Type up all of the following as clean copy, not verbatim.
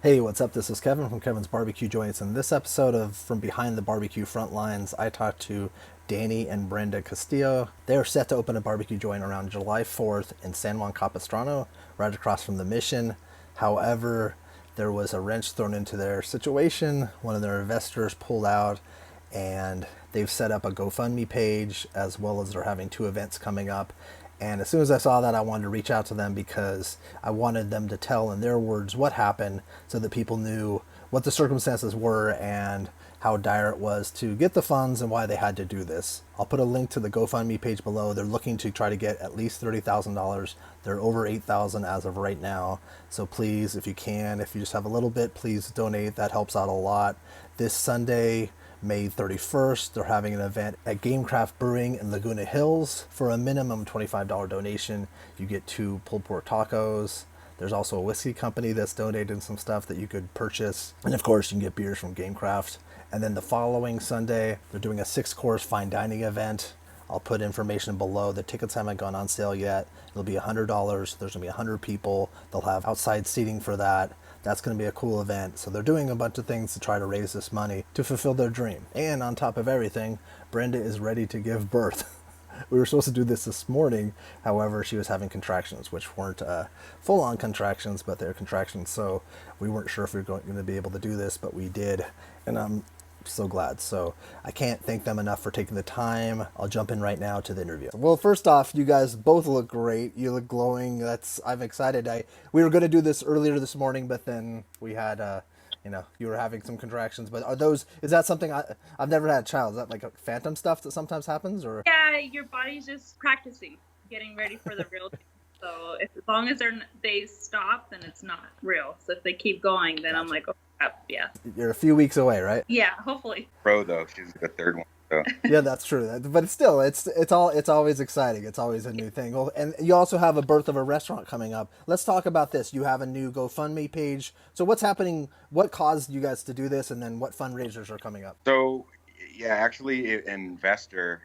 Hey, what's up? This is Kevin from Kevin's Barbecue Joints. In this episode of From Behind the Barbecue Front Lines, I talked to Danny and Brenda Castillo. They are set to open a barbecue joint around July 4th in San Juan Capistrano, right across from the Mission. However, there was a wrench thrown into their situation. One of their investors pulled out, and they've set up a GoFundMe page, as well as they're having two events coming up. And as soon as I saw that, I wanted to reach out to them because I wanted them to tell in their words what happened so that people knew what the circumstances were and how dire it was to get the funds and why they had to do this. I'll put a link to the GoFundMe page below. They're looking to try to get at least $30,000. They're over $8,000 as of right now. So please, if you can, if you just have a little bit, please donate. That helps out a lot. This Sunday, May 31st, they're having an event at Gamecraft Brewing in Laguna Hills. For a minimum $25 donation, you get 2 pulled pork tacos. There's also a whiskey company that's donated some stuff that you could purchase. And of course, you can get beers from Gamecraft. And then the following Sunday, they're doing a 6-course fine dining event. I'll put information below. The tickets haven't gone on sale yet. It'll be $100. There's going to be 100 people. They'll have outside seating for that. That's going to be a cool event. So they're doing a bunch of things to try to raise this money to fulfill their dream. And on top of everything, Brenda is ready to give birth. We were supposed to do this morning. However, she was having contractions, which weren't full-on contractions, but they're contractions. So we weren't sure if we were going to be able to do this, but we did. And I'm so glad. So I can't thank them enough for taking the time. I'll jump in right now to the interview. Well, first off, you guys both look great. You look glowing. I'm excited. We were going to do this earlier this morning, but then we had you were having some contractions. But is that something I've never had a child? Is that like a phantom stuff that sometimes happens, or? Yeah, your body's just practicing, getting ready for the real thing. So as long as they stop, then it's not real. So if they keep going, then I'm like, oh crap, yeah. You're a few weeks away, right? Yeah, hopefully. Pro though, she's the third one. So. Yeah, that's true. But still, it's always exciting. It's always a new thing. Well, and you also have a birth of a restaurant coming up. Let's talk about this. You have a new GoFundMe page. So what's happening? What caused you guys to do this, and then what fundraisers are coming up? So yeah, actually, an investor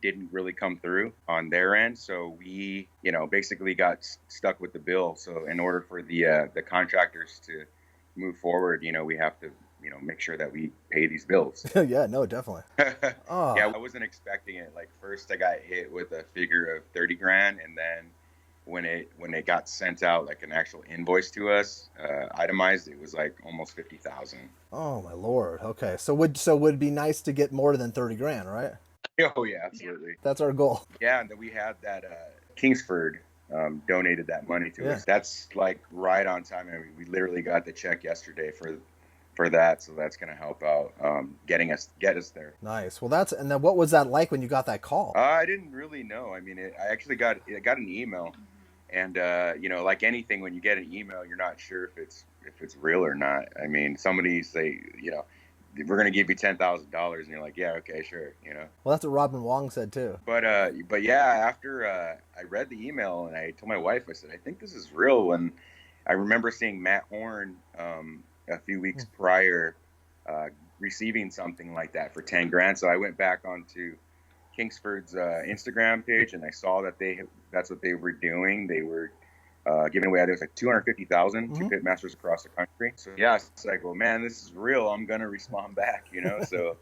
didn't really come through on their end. So we, basically got stuck with the bill. So in order for the contractors to move forward, we have to, make sure that we pay these bills. Yeah, no, definitely. Oh. Yeah, I wasn't expecting it. Like first I got hit with a figure of 30 grand. And then when it got sent out, like an actual invoice to us, itemized, it was like almost 50,000. Oh my Lord. Okay. So would be nice to get more than 30 grand, right? Oh yeah, absolutely. That's our goal. Yeah. And then we had that, Kingsford, donated that money to us. That's like right on time. I mean, we literally got the check yesterday for that, so that's going to help out get us there. Nice. Well, and then what was that like when you got that call? I didn't really know. I mean, I actually got an email, and like anything, when you get an email, you're not sure if it's real or not. I mean, somebody say, we're going to give you $10,000, and you're like, yeah, okay, sure, Well, that's what Robin Wong said too. But yeah, after I read the email and I told my wife, I said, I think this is real. And I remember seeing Matt Horn a few weeks prior receiving something like that for 10 grand. So I went back onto Kingsford's Instagram page and I saw that that's what they were doing. They were giving away, I think it was like 250,000 to pit masters across the country. So yeah, it's like, well, man, this is real. I'm going to respond back, So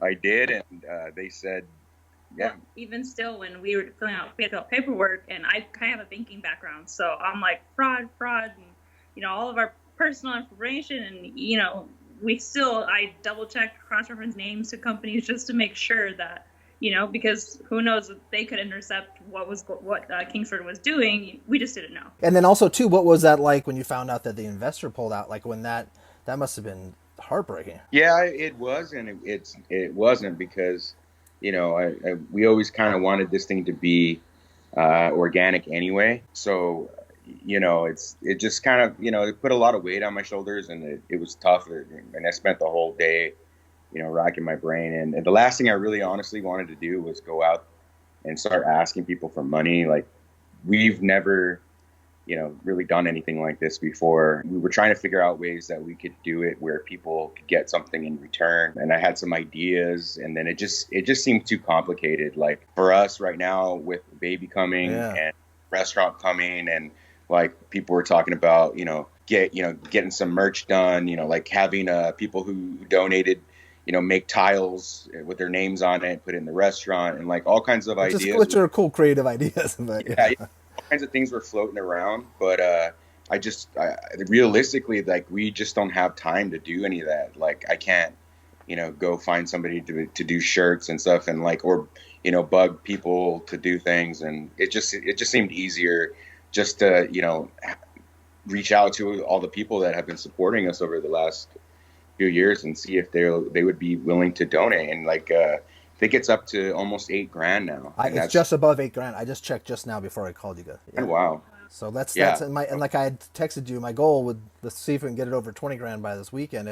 I did. And they said, yeah. Well, even still, when we were filling out paperwork, and I kind of have a banking background, so I'm like fraud, and all of our personal information, and I double checked, cross-reference names to companies just to make sure that because who knows, they could intercept what Kingsford was doing. We just didn't know. And then also too, what was that like when you found out that the investor pulled out? Like when that must have been heartbreaking. Yeah, it was, and it wasn't because we always kind of wanted this thing to be organic anyway. So it just kind of it put a lot of weight on my shoulders, and it was tough. And I spent the whole day racking my brain. And the last thing I really honestly wanted to do was go out and start asking people for money. Like we've never really done anything like this before. We were trying to figure out ways that we could do it where people could get something in return. And I had some ideas, and then it just seemed too complicated. Like for us right now with baby coming and restaurant coming, and like people were talking about, getting some merch done, like having people who donated, make tiles with their names on it, put it in the restaurant, and like all kinds of ideas. Which are cool, creative ideas. But yeah, all kinds of things were floating around. But realistically, like we just don't have time to do any of that. Like I can't, go find somebody to do shirts and stuff, and like or bug people to do things, and it just seemed easier just to reach out to all the people that have been supporting us over the last few years and see if they would be willing to donate. And like I think it's up to almost $8,000 now. It's just above $8,000. I just checked just now before I called you guys. Yeah. Wow. So that's and like I had texted you, my goal would let's see if we can get it over $20,000 by this weekend.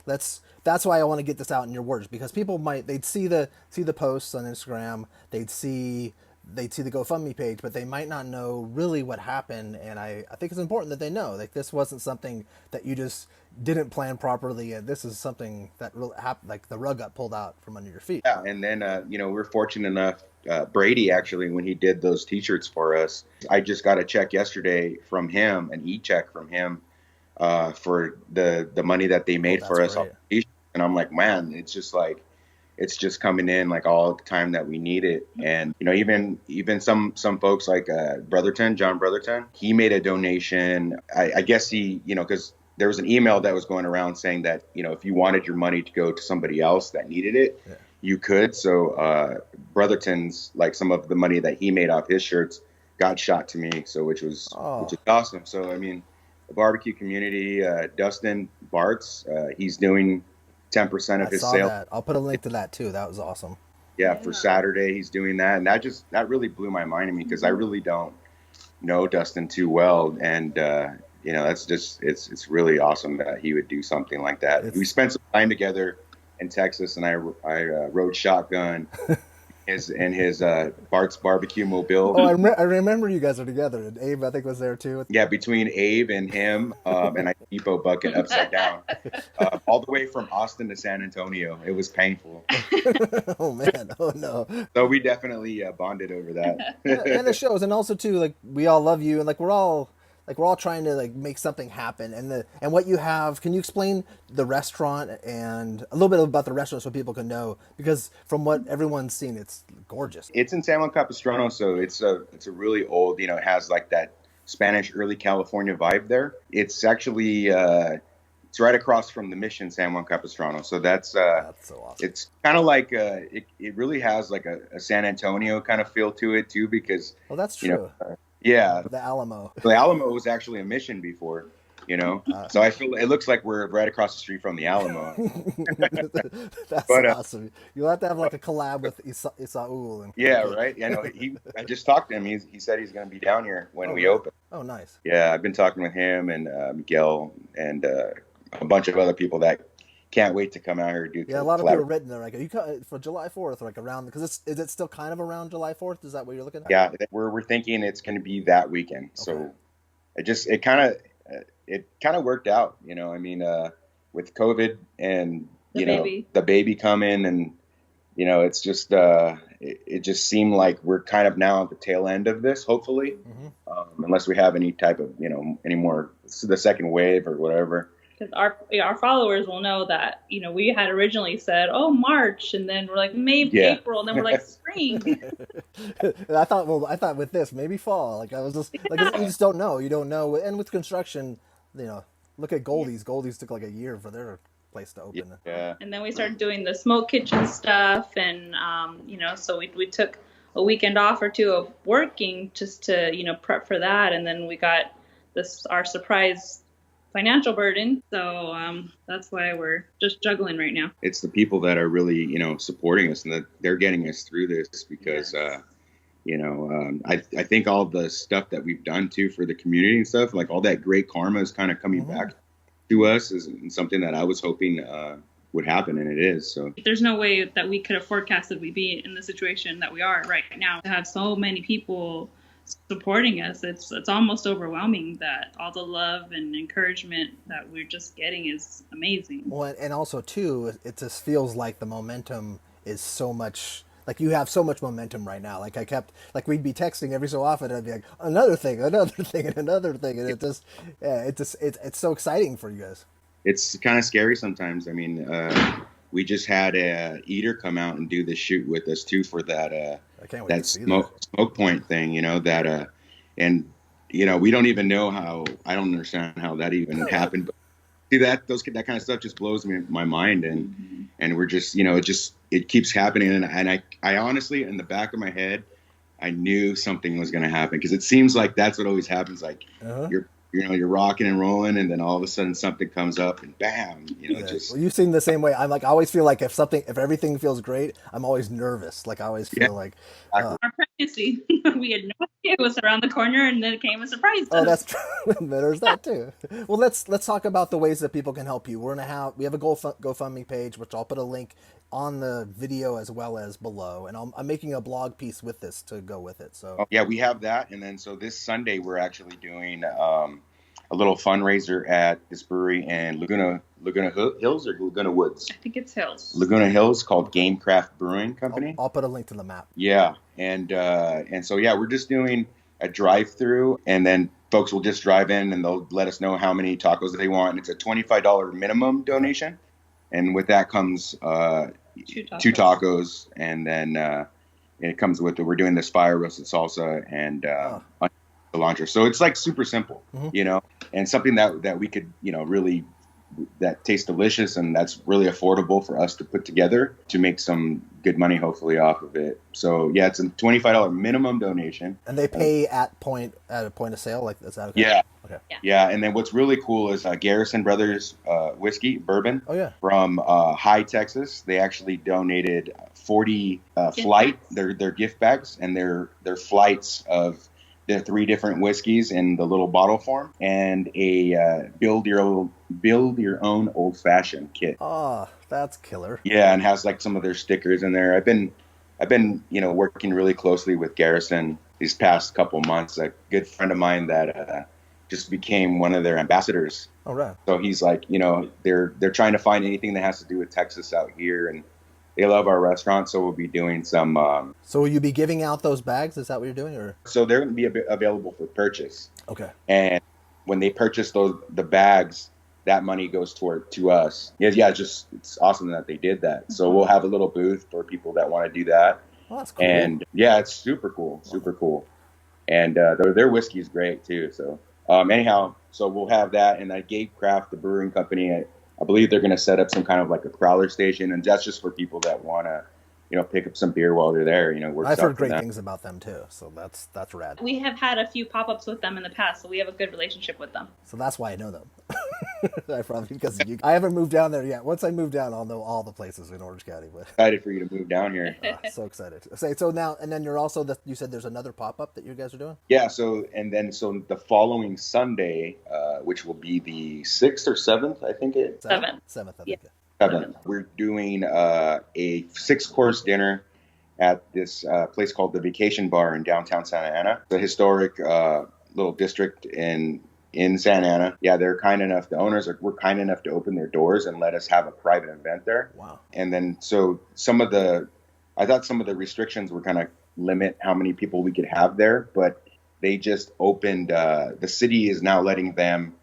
That's why I want to get this out in your words, because people they'd see the posts on Instagram, they'd see the GoFundMe page, but they might not know really what happened. And I think it's important that they know, like, this wasn't something that you just didn't plan properly. And this is something that really happened, like the rug got pulled out from under your feet. Yeah. And then, we're fortunate enough, Brady, actually, when he did those t-shirts for us, I just got a check yesterday from him, an e-check from him, for the money that they made for us. And I'm like, man, it's just coming in like all the time that we need it. And, even some folks like John Brotherton, he made a donation. I guess he, because there was an email that was going around saying that, if you wanted your money to go to somebody else that needed it, you could. So Brotherton's, like some of the money that he made off his shirts got shot to me. So which is awesome. So, I mean, the barbecue community, Dustin Bartz, he's doing 10% of his sales. That. I'll put a link to that too. That was awesome. Yeah, for Saturday he's doing that, and that really blew my mind. I mean, because I really don't know Dustin too well, and that's just it's really awesome that he would do something like that. We spent some time together in Texas, and I rode shotgun in his Bart's Barbecue Mobile. Oh, I remember you guys are together, and Abe, I think, was there too. Yeah, between Abe and him, and I depot bucket upside down, all the way from Austin to San Antonio. It was painful. Oh man, oh no. So we definitely bonded over that. And it shows, and also too, like, we all love you, and like we're all trying to like make something happen. And what you have, can you explain the restaurant and a little bit about the restaurant so people can know? Because from what everyone's seen, it's gorgeous. It's in San Juan Capistrano, so it's a really old, it has like that Spanish early California vibe there. It's actually it's right across from the Mission San Juan Capistrano. So that's so awesome. It's kind of like it really has like a San Antonio kind of feel to it too, because that's true. Yeah. The Alamo. The Alamo was actually a Mission before, so I feel it looks like we're right across the street from the Alamo. That's awesome. You'll have to have like a collab with Isaul. Yeah, right. I just talked to him. He said he's going to be down here when we open. Oh, nice. Yeah, I've been talking with him and Miguel and a bunch of other people that can't wait to come out here and do. Yeah, a lot of people are written there. Like, are you for July 4th, like around? Because is it still kind of around July 4th? Is that what you're looking at? Yeah, we're thinking it's going to be that weekend. Okay. So it kind of worked out. I mean, with COVID and the baby coming, and it's just it just seemed like we're kind of now at the tail end of this. Hopefully, unless we have any type of any more the second wave or whatever. Because our followers will know that we had originally said March, and then we're like maybe April, and then we're like spring. I thought with this maybe fall. Like I was just like you just don't know. You don't know. And with construction, look at Goldie's. Goldie's took like a year for their place to open. Yeah. And then we started doing the smoke kitchen stuff, and so we took a weekend off or two of working just to prep for that, and then we got our surprise financial burden. So that's why we're just juggling right now. It's the people that are really, supporting us, and that they're getting us through this because, I think all the stuff that we've done too for the community and stuff, like all that great karma is kind of coming back to us, is something that I was hoping would happen, and it is. So there's no way that we could have forecasted we'd be in the situation that we are right now. To have so many people supporting us, it's almost overwhelming. That all the love and encouragement that we're just getting is amazing. Well, and also too, it just feels like the momentum is so much, like you have so much momentum right now. Like I kept, like we'd be texting every so often, and I'd be like, another thing, another thing, and another thing, and it just, yeah, it's so exciting for you guys. It's kind of scary sometimes. I mean, we just had a eater come out and do the shoot with us too for that I can't wait that to see that. smoke point thing. You know that, and you know we don't even know how. I don't understand how that even happened. But see that kind of stuff just blows my mind, and we're just it keeps happening, and I honestly in the back of my head I knew something was going to happen because it seems like that's what always happens. Like you're rocking and rolling, and then all of a sudden something comes up, and bam, just. Well, you seem the same way. I'm like, I always feel like if everything feels great, I'm always nervous. Like I always feel like. Our pregnancy, we had no idea it was around the corner, and then it came and surprised us. Oh, that's true. There's that too. Well, let's talk about the ways that people can help you. We have a GoFundMe page, which I'll put a link on the video as well as below, and I'm making a blog piece with this to go with it. So yeah, we have that, and then so this Sunday we're actually doing a little fundraiser at this brewery in Laguna Hills or Laguna Woods. I think it's Hills. Laguna Hills, called Gamecraft Brewing Company. I'll put a link to the map. Yeah, and so yeah, we're just doing a drive-through, and then folks will just drive in and they'll let us know how many tacos they want. And it's a $25 minimum donation, and with that comes two tacos, and then it comes with we're doing this fire roasted salsa and cilantro. So it's like super simple, and something that we could really that tastes delicious and that's really affordable for us to put together to make some good money hopefully off of it. So yeah, it's a $25 minimum donation. And they pay at a point of sale, like is that okay? Yeah. Okay. Yeah, and then what's really cool is Garrison Brothers whiskey bourbon. Oh yeah. From High, Texas. They actually donated 40 flight their gift bags and their flights of the 3 different whiskeys in the little bottle form, and a build your own old fashioned kit. Oh, that's killer. Yeah, and has like some of their stickers in there. I've been working really closely with Garrison these past couple months. A good friend of mine that just became one of their ambassadors. Oh right. So he's like, they're trying to find anything that has to do with Texas out here, and they love our restaurant, so we'll be doing some. So will you be giving out those bags? Is that what you're doing, or? So they're going to be available for purchase. Okay. And when they purchase the bags, that money goes to us. Yeah, it's awesome that they did that. So we'll have a little booth for people that want to do that. Oh, that's cool. And yeah, it's super cool. And their whiskey is great too. So anyhow, so we'll have that, and Gamecraft, the brewing company. I believe they're going to set up some kind of like a crowler station, and that's just for people that want to, pick up some beer while they're there. I've heard great things about them too, so that's rad. We have had a few pop-ups with them in the past, so we have a good relationship with them. So that's why I know them. Because I haven't moved down there yet. Once I move down, I'll know all the places in Orange County. But excited for you to move down here. So excited. So now, and then you're also you said there's another pop-up that you guys are doing? Yeah. So the following Sunday, which will be the 6th or 7th, I think it. 7th. 7th, I think. Yeah. 7th. We're doing a 6-course dinner at this place called the Vacation Bar in downtown Santa Ana, the historic little district in Santa Ana. Yeah, they're kind enough. The owners were kind enough to open their doors and let us have a private event there. Wow. And then so I thought some of the restrictions were kind of limit how many people we could have there, but they just opened. The city is now letting them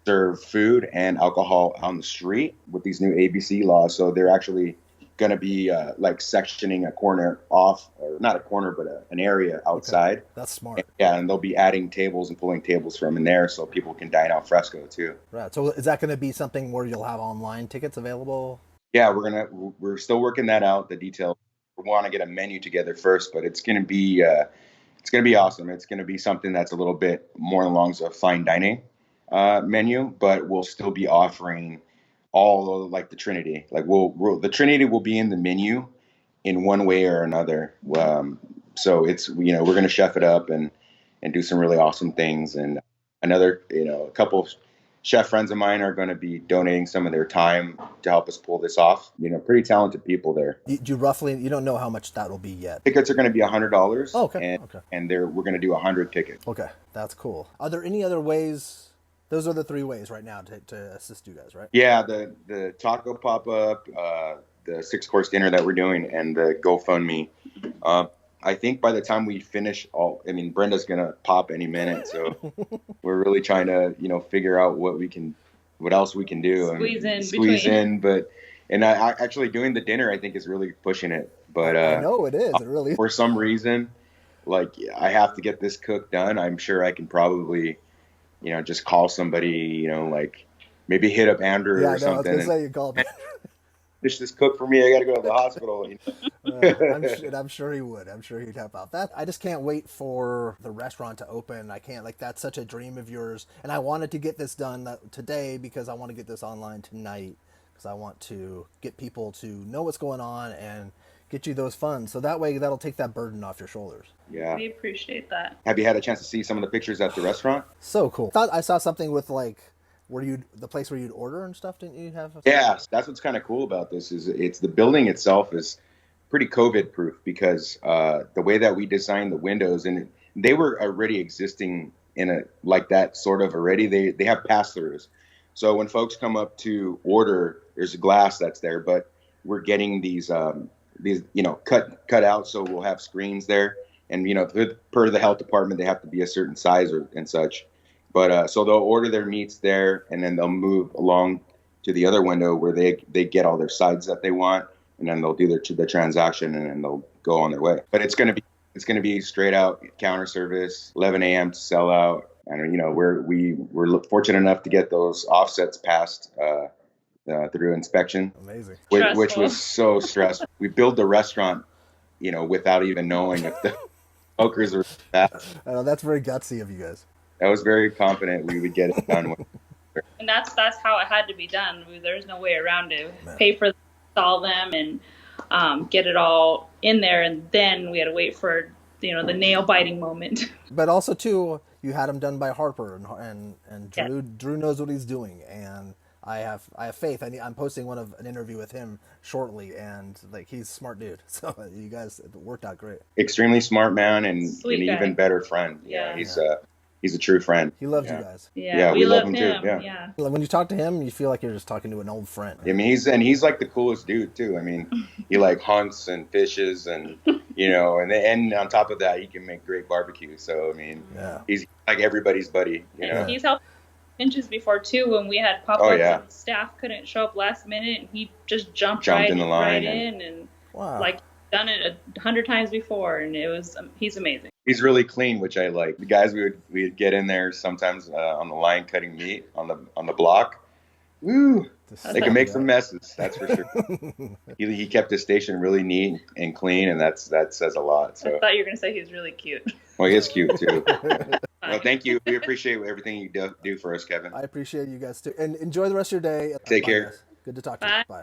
serve food and alcohol on the street with these new ABC laws. So they're actually going to be like sectioning a corner off, or not a corner, but an area outside. Okay. That's smart. And they'll be adding tables and pulling tables from in there so people can dine al fresco too. Right. So is that going to be something where you'll have online tickets available? Yeah, we're still working that out, the details. We want to get a menu together first, but it's going to be awesome. It's going to be something that's a little bit more along the fine dining menu, but we'll still be offering all like the Trinity. Like the Trinity will be in the menu in one way or another. So it's we're going to chef it up and do some really awesome things. And a couple of chef friends of mine are going to be donating some of their time to help us pull this off. Pretty talented people there. You don't know how much that will be yet. Tickets are going to be $100. Oh, okay. And we're going to do 100 tickets. Okay, that's cool. Are there any other ways? Those are the 3 ways right now to assist you guys, right? Yeah, the taco pop-up, the 6-course dinner that we're doing and the GoFundMe. I think by the time we finish Brenda's gonna pop any minute, so we're really trying to, figure out what else we can do and squeeze in. But actually doing the dinner, I think, is really pushing it. But I know it is. It really is. For some reason, like, I have to get this cook done. I'm sure I can probably, just call somebody, like maybe hit up Andrew or something. I was gonna say you call him. Finish this cook for me. I got to go to the hospital. I'm sure he would. I'm sure he'd help out. I just can't wait for the restaurant to open. I can't, that's such a dream of yours. And I wanted to get this done today because I want to get this online tonight because I want to get people to know what's going on and get you those funds. So that way that'll take that burden off your shoulders. Yeah. We appreciate that. Have you had a chance to see some of the pictures at the restaurant? So cool. I saw something with the place where you'd order and stuff, didn't you have? Yeah, that's what's kind of cool about this is it's the building itself is pretty COVID proof because the way that we designed the windows, and they were already existing in like that sort of already. They have pass-throughs. So when folks come up to order, there's a glass that's there, but we're getting these cut out, so we'll have screens there. And, per the health department, they have to be a certain size and such. But so they'll order their meats there, and then they'll move along to the other window where they get all their sides that they want, and then they'll do the transaction, and then they'll go on their way. But it's gonna be straight out counter service, 11 a.m. to sell out, and we're fortunate enough to get those offsets passed through inspection. Amazing. Which was so stressful. We built the restaurant, without even knowing if the smokers were bad. That's very gutsy of you guys. I was very confident we would get it done. And that's how it had to be done. There's no way around it. Pay for install them and get it all in there, and then we had to wait for the nail biting moment. But also too, you had them done by Harper and Drew. Yes. Drew knows what he's doing, and I have faith. I'm posting an interview with him shortly, and he's a smart dude. So you guys, it worked out great. Extremely smart man and an even better friend. Yeah, he's a true friend. He loves you guys. Yeah, we love him too. Yeah. When you talk to him, you feel like you're just talking to an old friend. I mean, he's like the coolest dude too. I mean, he hunts and fishes, and and on top of that, he can make great barbecue. So I mean, he's like everybody's buddy. He's helped pinches before too when we had pop-ups and staff couldn't show up last minute, and he just jumped in the line and done it 100 times before, and he's amazing. He's really clean, which I like. The guys we'd get in there sometimes on the line cutting meat on the block. Woo! They can make some messes, that's for sure. He kept his station really neat and clean, and that says a lot. So I thought you were gonna say he was really cute. Well, he is cute too. Well, thank you. We appreciate everything you do for us, Kevin. I appreciate you guys too, and enjoy the rest of your day. Take care. Good to talk to you. Bye.